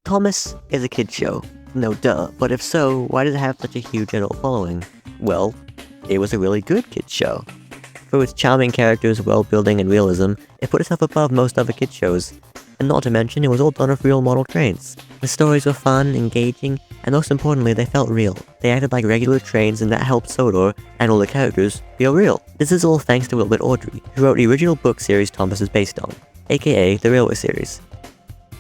Thomas is a kid's show. No duh, but if so, why does it have such a huge adult following? Well, it was a really good kid's show. For its charming characters, world building, and realism, it put itself above most other kids' shows. And not to mention, it was all done with real model trains. The stories were fun, engaging, and most importantly, they felt real. They acted like regular trains, and that helped Sodor, and all the characters, feel real. This is all thanks to Wilbert Awdry, who wrote the original book series Thomas is based on, aka the Railway series.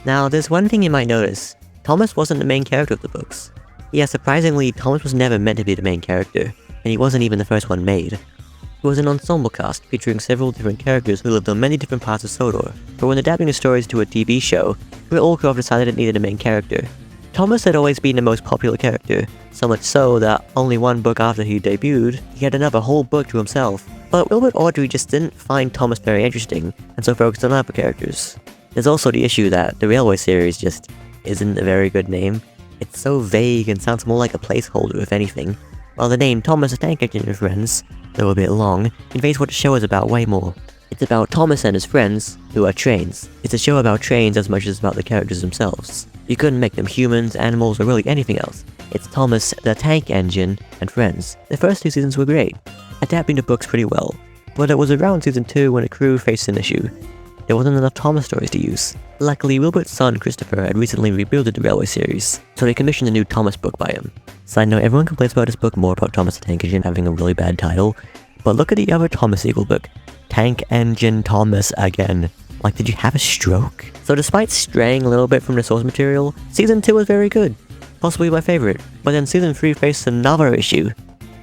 Now, there's one thing you might notice. Thomas wasn't the main character of the books. Yeah, surprisingly, Thomas was never meant to be the main character, and he wasn't even the first one made. It was an ensemble cast featuring several different characters who lived on many different parts of Sodor, but when adapting the stories to a TV show, Orkov decided it needed a main character. Thomas had always been the most popular character, so much so that only one book after he debuted, he had another whole book to himself. But Wilbert Awdry just didn't find Thomas very interesting, and so focused on other characters. There's also the issue that the Railway series just isn't a very good name. It's so vague and sounds more like a placeholder if anything, while the name Thomas the Tank Engine and Friends, though a bit long, conveys what the show is about way more. It's about Thomas and his friends, who are trains. It's a show about trains as much as about the characters themselves. You couldn't make them humans, animals, or really anything else. It's Thomas the Tank Engine and Friends. The first 2 seasons were great, adapting the books pretty well, but it was around season 2 when the crew faced an issue. There wasn't enough Thomas stories to use. Luckily, Wilbert's son Christopher had recently rebuilded the Railway series, so they commissioned a new Thomas book by him. Side note, everyone complains about this book more about Thomas the Tank Engine having a really bad title, but look at the other Thomas sequel book, Tank Engine Thomas Again. Like, did you have a stroke? So despite straying a little bit from the source material, season 2 was very good, possibly my favorite, but then season 3 faced another issue.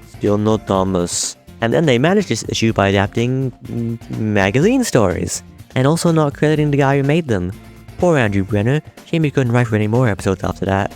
Still no Thomas. And then they managed this issue by adapting magazine stories, and also not crediting the guy who made them. Poor Andrew Brenner, shame he couldn't write for any more episodes after that.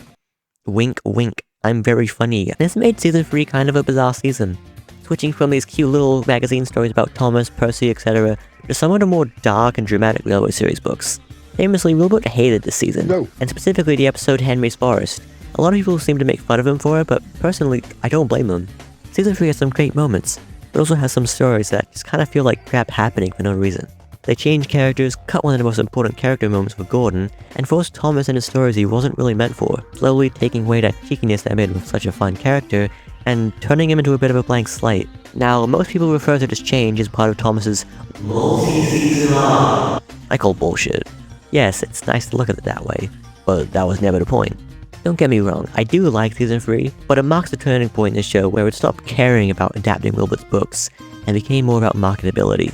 Wink wink, I'm very funny. This made season 3 kind of a bizarre season. Switching from these cute little magazine stories about Thomas, Percy, etc. to some of the more dark and dramatic Railway series books. Famously, Wilbert hated this season, and specifically the episode Henry's Forest. A lot of people seem to make fun of him for it, but personally, I don't blame them. Season 3 has some great moments, but also has some stories that just kind of feel like crap happening for no reason. They changed characters, cut one of the most important character moments for Gordon, and forced Thomas into stories he wasn't really meant for, slowly taking away that cheekiness that made him such a fun character, and turning him into a bit of a blank slate. Now, most people refer to this change as part of Thomas's multi-season arc. I call bullshit. Yes, it's nice to look at it that way, but that was never the point. Don't get me wrong, I do like season 3, but it marks a turning point in the show where it stopped caring about adapting Wilbert's books, and became more about marketability.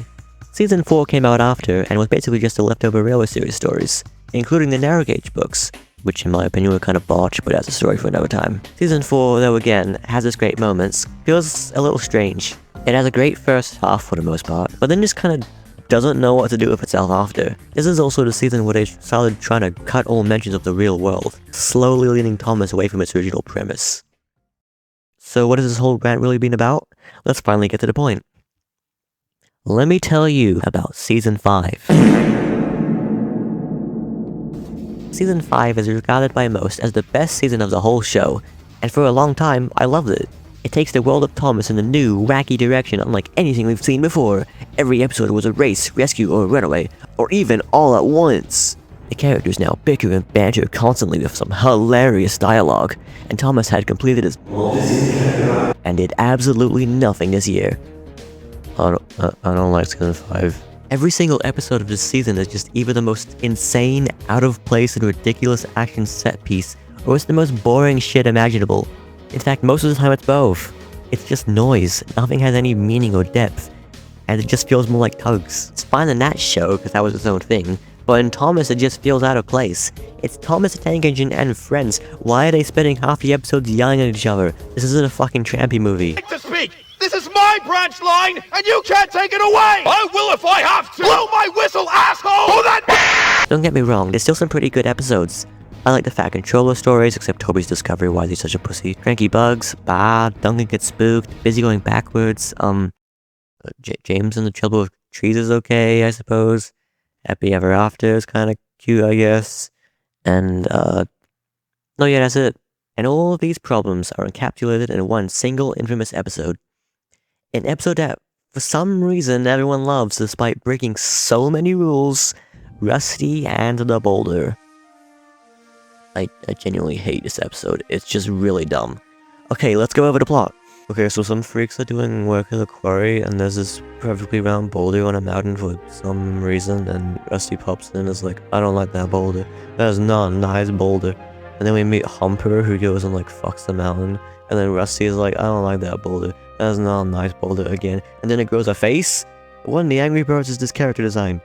Season 4 came out after, and was basically just a leftover Railway series stories, including the narrow gauge books, which in my opinion were kind of botched, but that's a story for another time. Season 4, though again, has its great moments, feels a little strange. It has a great first half for the most part, but then just kind of doesn't know what to do with itself after. This is also the season where they started trying to cut all mentions of the real world, slowly leading Thomas away from its original premise. So what has this whole rant really been about? Let's finally get to the point. Let me tell you about Season 5. Season 5 is regarded by most as the best season of the whole show, and for a long time, I loved it. It takes the world of Thomas in a new, wacky direction unlike anything we've seen before. Every episode was a race, rescue, or runaway, or even all at once. The characters now bicker and banter constantly with some hilarious dialogue, and Thomas had completed his and did absolutely nothing this year. I don't like Season 5. Every single episode of this season is just either the most insane, out of place and ridiculous action set piece, or it's the most boring shit imaginable. In fact, most of the time it's both. It's just noise, nothing has any meaning or depth, and it just feels more like tugs. It's fine in that show, because that was its own thing, but in Thomas it just feels out of place. It's Thomas the Tank Engine and Friends. Why are they spending half the episodes yelling at each other? This isn't a fucking trampy movie. To speak! This is my branch line, and you can't take it away! I will if I have to! Blow my whistle, asshole! Hold that! Don't get me wrong, there's still some pretty good episodes. I like the Fat Controller stories, except Toby's discovery why he's such a pussy. Cranky Bugs, Duncan gets spooked, Busy going backwards, James and the Trouble of Trees is okay, I suppose. Happy Ever After is kinda cute, I guess. And, no, yeah, that's it. And all of these problems are encapsulated in one single infamous episode. An episode that, for some reason, everyone loves despite breaking so many rules, Rusty and the Boulder. I genuinely hate this episode. It's just really dumb. Okay, let's go over the plot. Okay, so some freaks are doing work in the quarry, and there's this perfectly round boulder on a mountain for some reason, and Rusty pops in and is like, I don't like that boulder. That is not a nice boulder. And then we meet Humper, who goes and like fucks the mountain, and then Rusty is like, I don't like that boulder. That is not a nice boulder again. And then it grows a face? What in the Angry Birds is this character design?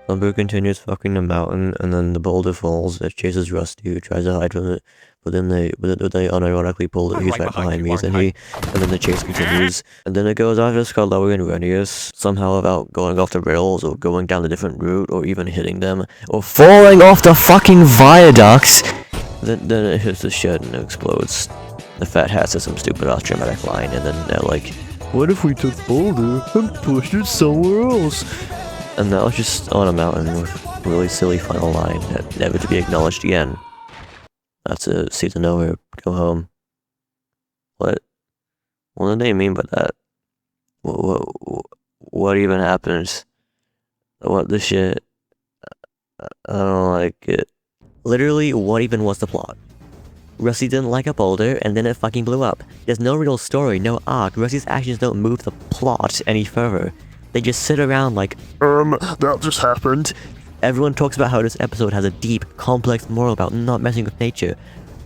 Humper continues fucking the mountain, and then the boulder falls. It chases Rusty, who tries to hide from it, but then they unironically pull it. He's right behind me, isn't he? And then the chase continues, and then it goes after Skarloey and Renius, somehow without going off the rails, or going down a different route, or even hitting them, or falling off the fucking viaducts! Then it hits the shed and it explodes. The Fat Hat says some stupid ass dramatic line, and then they're like, what if we took Boulder and pushed it somewhere else? And that was just on a mountain with a really silly final line that never to be acknowledged again. That's a season over. Go home. What? What do they mean by that? What even happens? What the shit? I don't like it. Literally, what even was the plot? Rusty didn't like a boulder, and then it fucking blew up. There's no real story, no arc. Rusty's actions don't move the plot any further. They just sit around like, that just happened. Everyone talks about how this episode has a deep, complex moral about not messing with nature.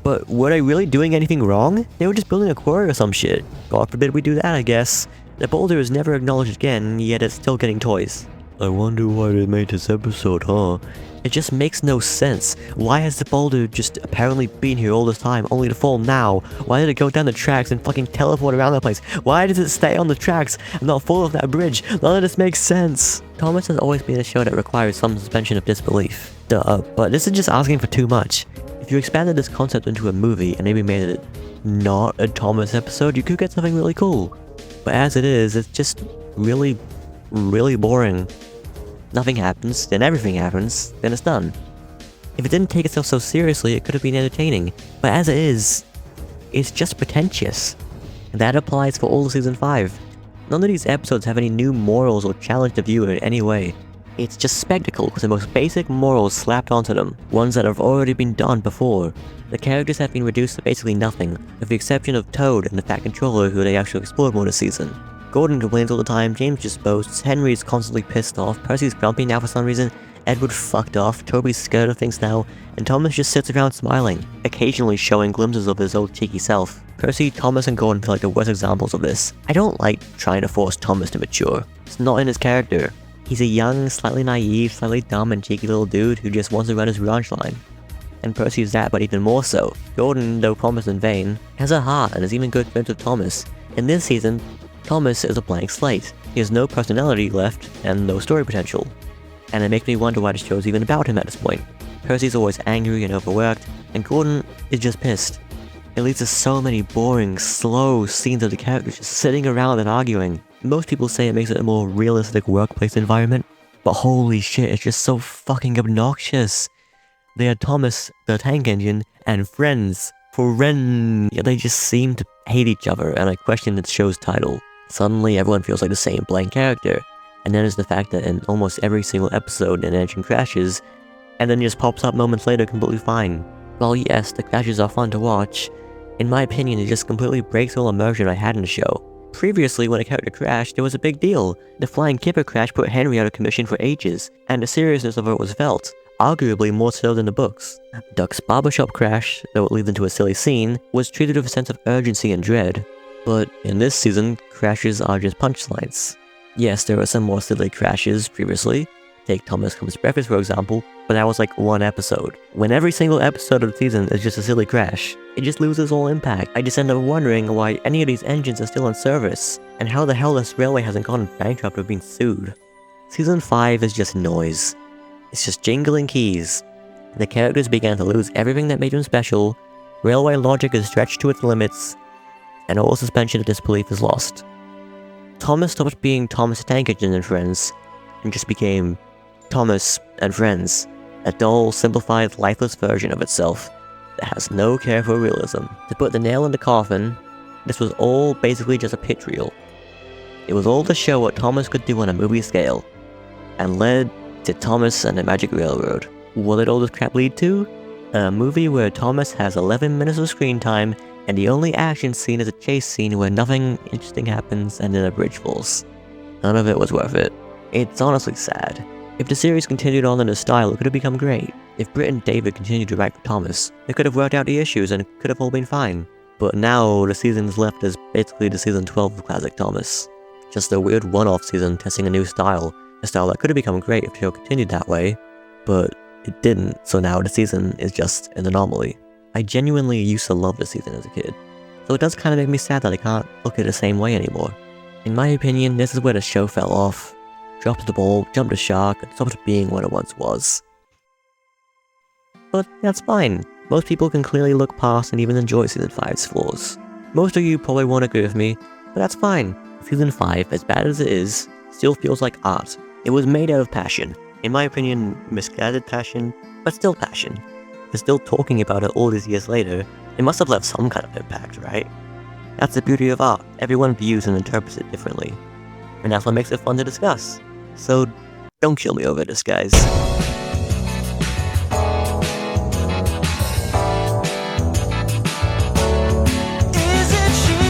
But were they really doing anything wrong? They were just building a quarry or some shit. God forbid we do that, I guess. The boulder is never acknowledged again, yet it's still getting toys. I wonder why they made this episode, huh? It just makes no sense. Why has the boulder just apparently been here all this time, only to fall now? Why did it go down the tracks and fucking teleport around the place? Why does it stay on the tracks and not fall off that bridge? None of this makes sense. Thomas has always been a show that requires some suspension of disbelief. Duh, but this is just asking for too much. If you expanded this concept into a movie and maybe made it not a Thomas episode, you could get something really cool. But as it is, it's just really boring. Nothing happens, then everything happens, then it's done. If it didn't take itself so seriously, it could have been entertaining. But as it is, it's just pretentious. And that applies for all of Season 5. None of these episodes have any new morals or challenge the viewer in any way. It's just spectacle with the most basic morals slapped onto them, ones that have already been done before. The characters have been reduced to basically nothing, with the exception of Toad and the Fat Controller who they actually explored more this season. Gordon complains all the time, James just boasts, Henry's constantly pissed off, Percy's grumpy now for some reason, Edward fucked off, Toby's scared of things now, and Thomas just sits around smiling, occasionally showing glimpses of his old cheeky self. Percy, Thomas, and Gordon feel like the worst examples of this. I don't like trying to force Thomas to mature. It's not in his character. He's a young, slightly naive, slightly dumb and cheeky little dude who just wants to run his ranch line. And Percy's that, but even more so. Gordon, though promised in vain, has a heart and is even good friends with Thomas. In this season, Thomas is a blank slate. He has no personality left, and no story potential. And it makes me wonder why the show's even about him at this point. Percy's always angry and overworked, and Gordon is just pissed. It leads to so many boring, slow scenes of the characters just sitting around and arguing. Most people say it makes it a more realistic workplace environment, but holy shit, it's just so fucking obnoxious. They are Thomas, the tank engine, and friends. Yet they just seem to hate each other, and I question the show's title. Suddenly everyone feels like the same blank character, and then there's the fact that in almost every single episode an engine crashes, and then just pops up moments later completely fine. While yes, the crashes are fun to watch, in my opinion it just completely breaks all immersion I had in the show. Previously, when a character crashed, it was a big deal. The flying kipper crash put Henry out of commission for ages, and the seriousness of it was felt, arguably more so than the books. Duck's barbershop crash, though it leads into a silly scene, was treated with a sense of urgency and dread. But in this season, crashes are just punchlines. Yes, there were some more silly crashes previously. Take Thomas Comes Breakfast for example, but that was like one episode. When every single episode of the season is just a silly crash, it just loses all impact. I just end up wondering why any of these engines are still in service, and how the hell this railway hasn't gone bankrupt or been sued. Season 5 is just noise. It's just jingling keys. The characters began to lose everything that made them special, railway logic is stretched to its limits, and all suspension of disbelief is lost. Thomas stopped being Thomas the Tank Engine and Friends, and just became Thomas and Friends, a dull, simplified, lifeless version of itself that has no care for realism. To put the nail in the coffin, this was all basically just a pitch reel. It was all to show what Thomas could do on a movie scale, and led to Thomas and the Magic Railroad. What did all this crap lead to? A movie where Thomas has 11 minutes of screen time, and the only action scene is a chase scene where nothing interesting happens and then a bridge falls. None of it was worth it. It's honestly sad. If the series continued on in this style, it could have become great. If Britt and David continued to write for Thomas, they could have worked out the issues and it could have all been fine. But now, the seasons left is basically the season 12 of Classic Thomas. Just a weird one-off season testing a new style, a style that could have become great if the show continued that way, but it didn't, so now the season is just an anomaly. I genuinely used to love this season as a kid, so it does kind of make me sad that I can't look at it the same way anymore. In my opinion, this is where the show fell off, dropped the ball, jumped the shark, and stopped being what it once was. But that's fine. Most people can clearly look past and even enjoy Season 5's flaws. Most of you probably won't agree with me, but that's fine. Season 5, as bad as it is, still feels like art. It was made out of passion. In my opinion, misguided passion, but still passion. We're still talking about it all these years later. It must have left some kind of impact, right? That's the beauty of art. Everyone views and interprets it differently. And that's what makes it fun to discuss. So, don't kill me over this, guys.